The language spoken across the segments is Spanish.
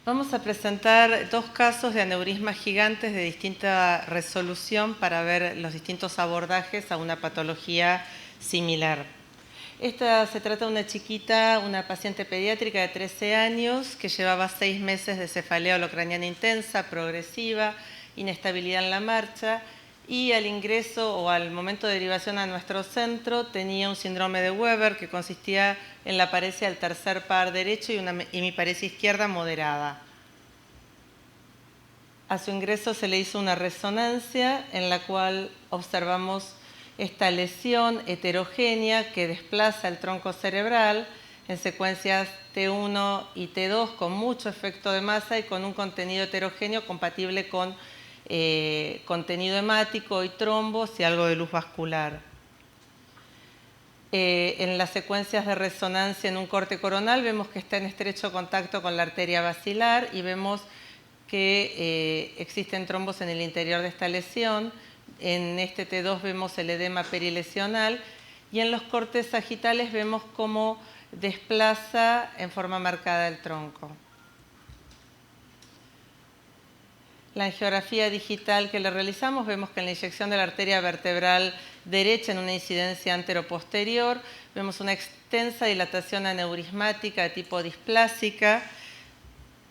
Vamos a presentar dos casos de aneurismas gigantes de distinta resolución para ver los distintos abordajes a una patología similar. Esta se trata de una chiquita, una paciente pediátrica de 13 años que llevaba 6 meses de cefalea holocraniana intensa, progresiva, inestabilidad en la marcha, y al ingreso o al momento de derivación a nuestro centro tenía un síndrome de Weber que consistía en la paresia del tercer par derecho y una hemiparesia izquierda moderada. A su ingreso se le hizo una resonancia en la cual observamos esta lesión heterogénea que desplaza el tronco cerebral en secuencias T1 y T2 con mucho efecto de masa y con un contenido heterogéneo compatible con contenido hemático y trombos y algo de luz vascular. En las secuencias de resonancia en un corte coronal vemos que está en estrecho contacto con la arteria basilar y vemos que existen trombos en el interior de esta lesión. En este T2 vemos el edema perilesional y en los cortes sagitales vemos cómo desplaza en forma marcada el tronco. La angiografía digital que le realizamos, vemos que en la inyección de la arteria vertebral derecha en una incidencia anteroposterior, vemos una extensa dilatación aneurismática de tipo displásica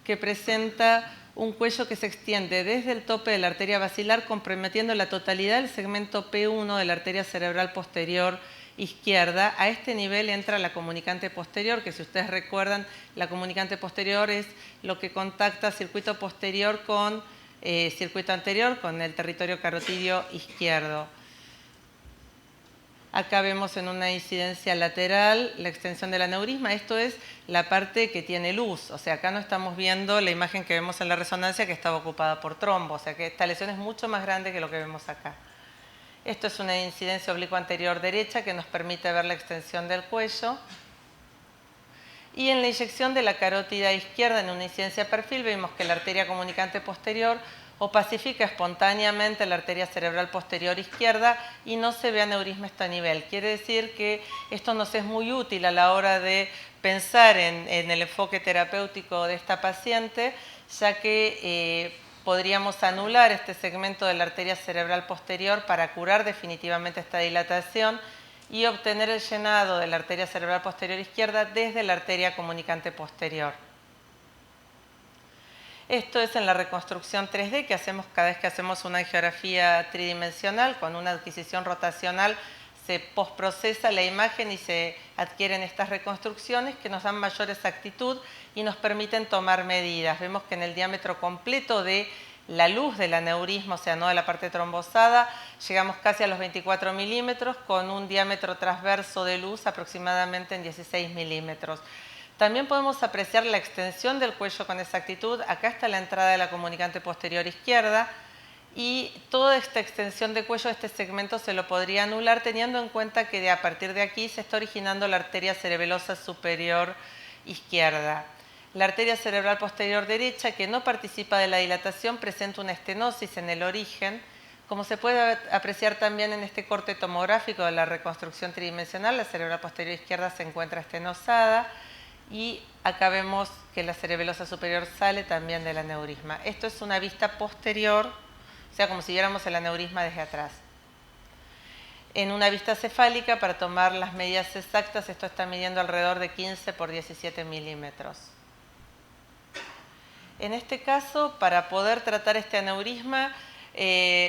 que presenta un cuello que se extiende desde el tope de la arteria basilar comprometiendo la totalidad del segmento P1 de la arteria cerebral posterior izquierda. A este nivel entra la comunicante posterior, que si ustedes recuerdan, la comunicante posterior es lo que contacta circuito posterior con circuito anterior con el territorio carotidio izquierdo. Acá vemos en una incidencia lateral la extensión del aneurisma. Esto es la parte que tiene luz. O sea, acá no estamos viendo la imagen que vemos en la resonancia que estaba ocupada por trombo. O sea, que esta lesión es mucho más grande que lo que vemos acá. Esto es una incidencia oblicua anterior derecha que nos permite ver la extensión del cuello. Y en la inyección de la carótida izquierda, en una incidencia perfil, vemos que la arteria comunicante posterior opacifica espontáneamente la arteria cerebral posterior izquierda y no se ve aneurisma a este nivel. Quiere decir que esto nos es muy útil a la hora de pensar en el enfoque terapéutico de esta paciente, ya que podríamos anular este segmento de la arteria cerebral posterior para curar definitivamente esta dilatación y obtener el llenado de la arteria cerebral posterior izquierda desde la arteria comunicante posterior. Esto es en la reconstrucción 3D que hacemos cada vez que hacemos una angiografía tridimensional. Con una adquisición rotacional se postprocesa la imagen y se adquieren estas reconstrucciones que nos dan mayor exactitud y nos permiten tomar medidas. Vemos que en el diámetro completo de la luz del aneurisma, o sea, no de la parte trombosada, llegamos casi a los 24 milímetros con un diámetro transverso de luz aproximadamente en 16 milímetros. También podemos apreciar la extensión del cuello con exactitud. Acá está la entrada de la comunicante posterior izquierda y toda esta extensión de cuello, este segmento se lo podría anular teniendo en cuenta que a partir de aquí se está originando la arteria cerebelosa superior izquierda. La arteria cerebral posterior derecha, que no participa de la dilatación, presenta una estenosis en el origen. Como se puede apreciar también en este corte tomográfico de la reconstrucción tridimensional, la cerebral posterior izquierda se encuentra estenosada y acá vemos que la cerebelosa superior sale también del aneurisma. Esto es una vista posterior, o sea, como si viéramos el aneurisma desde atrás. En una vista cefálica, para tomar las medidas exactas, esto está midiendo alrededor de 15 por 17 milímetros. En este caso, para poder tratar este aneurisma,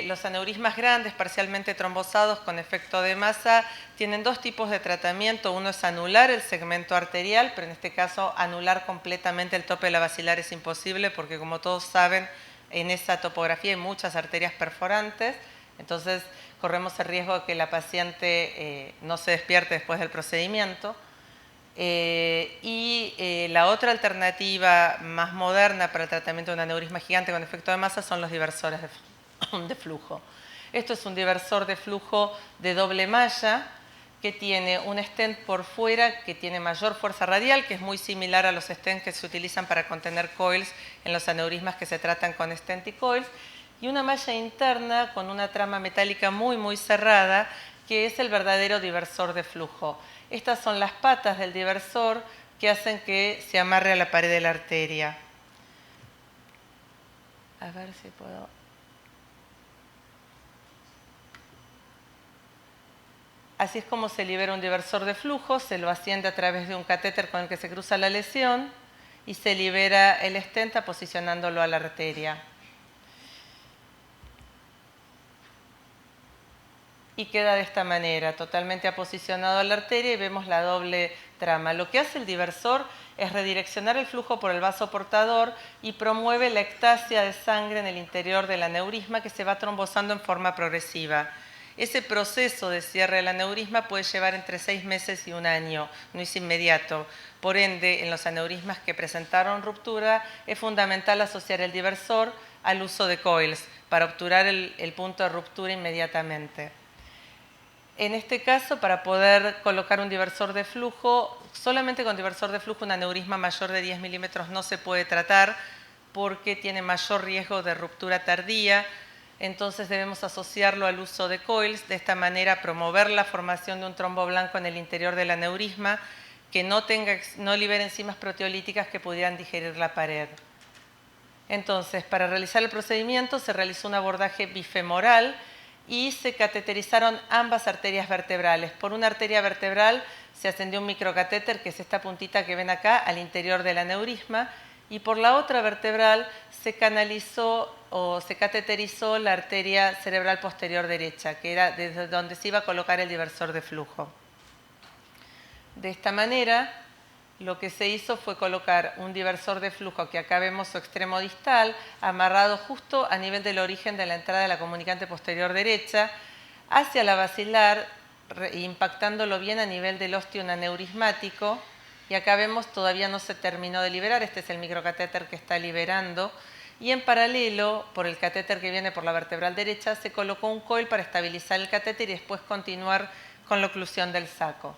los aneurismas grandes, parcialmente trombosados con efecto de masa, tienen dos tipos de tratamiento. Uno es anular el segmento arterial, pero en este caso anular completamente el tope de la basilar es imposible porque, como todos saben, en esa topografía hay muchas arterias perforantes, entonces corremos el riesgo de que la paciente no se despierte después del procedimiento. La otra alternativa más moderna para el tratamiento de un aneurisma gigante con efecto de masa son los diversores de flujo. Esto es un diversor de flujo de doble malla que tiene un stent por fuera que tiene mayor fuerza radial, que es muy similar a los stents que se utilizan para contener coils en los aneurismas que se tratan con stent y coils, y una malla interna con una trama metálica muy cerrada que es el verdadero diversor de flujo. Estas son las patas del diversor que hacen que se amarre a la pared de la arteria. A ver si puedo. Así es como se libera un diversor de flujo, se lo asciende a través de un catéter con el que se cruza la lesión y se libera el stent posicionándolo a la arteria. Y queda de esta manera, totalmente aposicionado a la arteria y vemos la doble trama. Lo que hace el diversor es redireccionar el flujo por el vaso portador y promueve la ectasia de sangre en el interior del aneurisma que se va trombosando en forma progresiva. Ese proceso de cierre del aneurisma puede llevar entre 6 meses y 1 año, no es inmediato. Por ende, en los aneurismas que presentaron ruptura, es fundamental asociar el diversor al uso de coils para obturar el punto de ruptura inmediatamente. En este caso, para poder colocar un diversor de flujo, solamente con diversor de flujo un aneurisma mayor de 10 milímetros no se puede tratar porque tiene mayor riesgo de ruptura tardía. Entonces debemos asociarlo al uso de coils, de esta manera promover la formación de un trombo blanco en el interior del aneurisma que no libere enzimas proteolíticas que pudieran digerir la pared. Entonces, para realizar el procedimiento se realizó un abordaje bifemoral y se cateterizaron ambas arterias vertebrales. Por una arteria vertebral se ascendió un microcatéter, que es esta puntita que ven acá, al interior del aneurisma, y por la otra vertebral se canalizó o se cateterizó la arteria cerebral posterior derecha, que era desde donde se iba a colocar el diversor de flujo. De esta manera, lo que se hizo fue colocar un diversor de flujo, que acá vemos su extremo distal, amarrado justo a nivel del origen de la entrada de la comunicante posterior derecha, hacia la basilar, impactándolo bien a nivel del ostium aneurismático. Y acá vemos todavía no se terminó de liberar, este es el microcatéter que está liberando. Y en paralelo, por el catéter que viene por la vertebral derecha, se colocó un coil para estabilizar el catéter y después continuar con la oclusión del saco.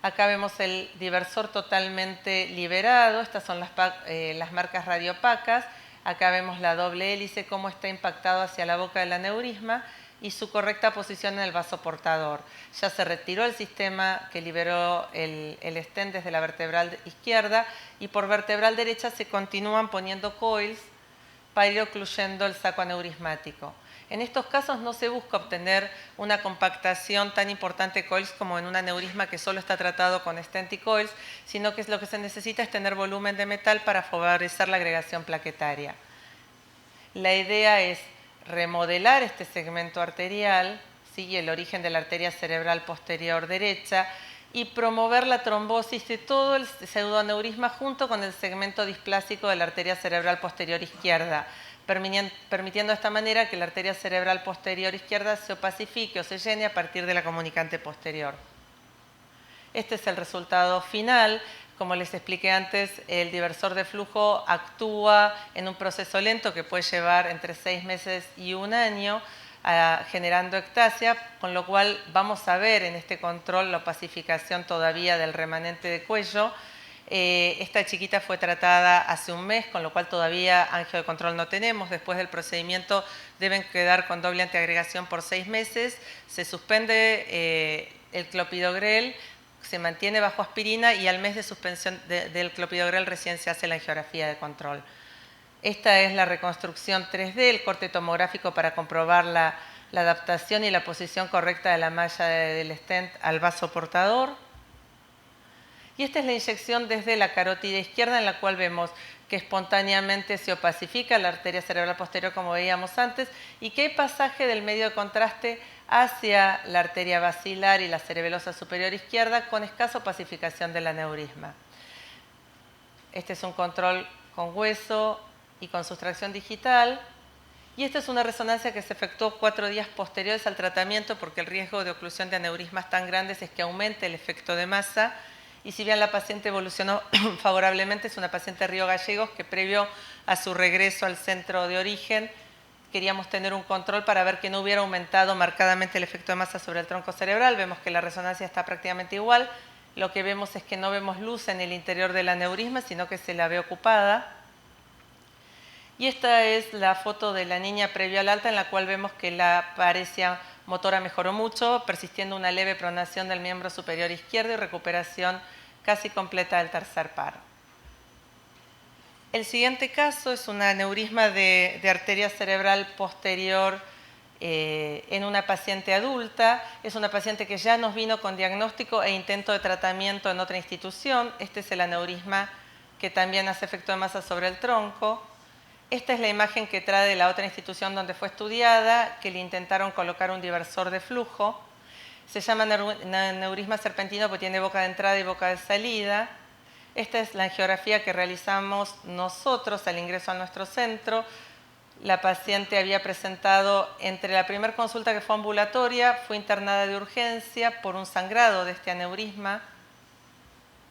Acá vemos el diversor totalmente liberado, estas son las marcas radiopacas. Acá vemos la doble hélice, cómo está impactado hacia la boca del aneurisma y su correcta posición en el vaso portador. Ya se retiró el sistema que liberó el stent desde la vertebral izquierda y por vertebral derecha se continúan poniendo coils para ir ocluyendo el saco aneurismático. En estos casos no se busca obtener una compactación tan importante de coils como en un aneurisma que solo está tratado con stent y coils, sino que lo que se necesita es tener volumen de metal para favorecer la agregación plaquetaria. La idea es remodelar este segmento arterial, ¿sí?, el origen de la arteria cerebral posterior derecha, y promover la trombosis de todo el pseudoaneurisma junto con el segmento displásico de la arteria cerebral posterior izquierda, permitiendo de esta manera que la arteria cerebral posterior izquierda se opacifique o se llene a partir de la comunicante posterior. Este es el resultado final. Como les expliqué antes, el diversor de flujo actúa en un proceso lento que puede llevar entre 6 meses y 1 año, generando ectasia, con lo cual vamos a ver en este control la opacificación todavía del remanente de cuello. Esta chiquita fue tratada hace un mes, con lo cual todavía angio de control no tenemos. Después del procedimiento deben quedar con doble antiagregación por 6 meses. Se suspende el clopidogrel, se mantiene bajo aspirina y al mes de suspensión del clopidogrel recién se hace la angiografía de control. Esta es la reconstrucción 3D, el corte tomográfico para comprobar la adaptación y la posición correcta de la malla del stent al vaso portador. Y esta es la inyección desde la carótida izquierda, en la cual vemos que espontáneamente se opacifica la arteria cerebral posterior, como veíamos antes, y que hay pasaje del medio de contraste hacia la arteria basilar y la cerebelosa superior izquierda con escasa opacificación del aneurisma. Este es un control con hueso y con sustracción digital. Y esta es una resonancia que se efectuó 4 días posteriores al tratamiento, porque el riesgo de oclusión de aneurismas tan grandes es que aumente el efecto de masa. Y si bien la paciente evolucionó favorablemente, es una paciente de Río Gallegos que previo a su regreso al centro de origen queríamos tener un control para ver que no hubiera aumentado marcadamente el efecto de masa sobre el tronco cerebral. Vemos que la resonancia está prácticamente igual. Lo que vemos es que no vemos luz en el interior del aneurisma, sino que se la ve ocupada. Y esta es la foto de la niña previo al alta, en la cual vemos que la paresia motora mejoró mucho, persistiendo una leve pronación del miembro superior izquierdo y recuperación casi completa del tercer par. El siguiente caso es un aneurisma de arteria cerebral posterior en una paciente adulta. Es una paciente que ya nos vino con diagnóstico e intento de tratamiento en otra institución. Este es el aneurisma que también hace efecto de masa sobre el tronco. Esta es la imagen que trae de la otra institución donde fue estudiada, que le intentaron colocar un diversor de flujo. Se llama aneurisma serpentino porque tiene boca de entrada y boca de salida. Esta es la angiografía que realizamos nosotros al ingreso a nuestro centro. La paciente había presentado entre la primera consulta que fue ambulatoria, fue internada de urgencia por un sangrado de este aneurisma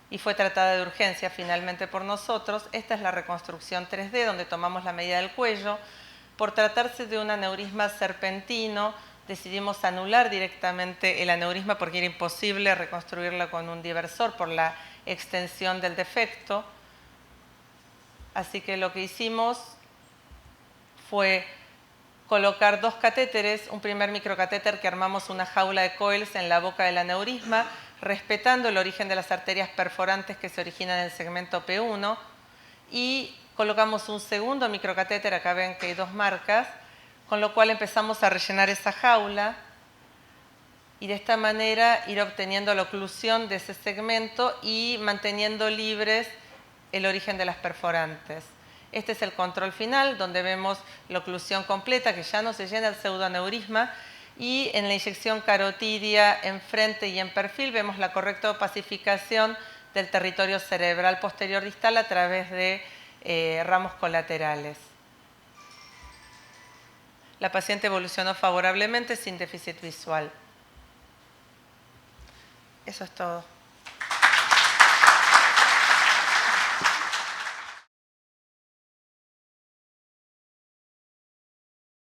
y fue tratada de urgencia finalmente por nosotros. Esta es la reconstrucción 3D donde tomamos la medida del cuello. Por tratarse de un aneurisma serpentino, decidimos anular directamente el aneurisma porque era imposible reconstruirlo con un diversor por la extensión del defecto. Así que lo que hicimos fue colocar 2 catéteres, un primer microcatéter que armamos una jaula de coils en la boca del aneurisma, respetando el origen de las arterias perforantes que se originan en el segmento P1, y colocamos un segundo microcatéter, acá ven que hay 2 marcas, con lo cual empezamos a rellenar esa jaula y de esta manera ir obteniendo la oclusión de ese segmento y manteniendo libres el origen de las perforantes. Este es el control final, donde vemos la oclusión completa, que ya no se llena el pseudoaneurisma, y en la inyección carotidia enfrente y en perfil vemos la correcta opacificación del territorio cerebral posterior distal a través de ramos colaterales. La paciente evolucionó favorablemente sin déficit visual. Eso es todo.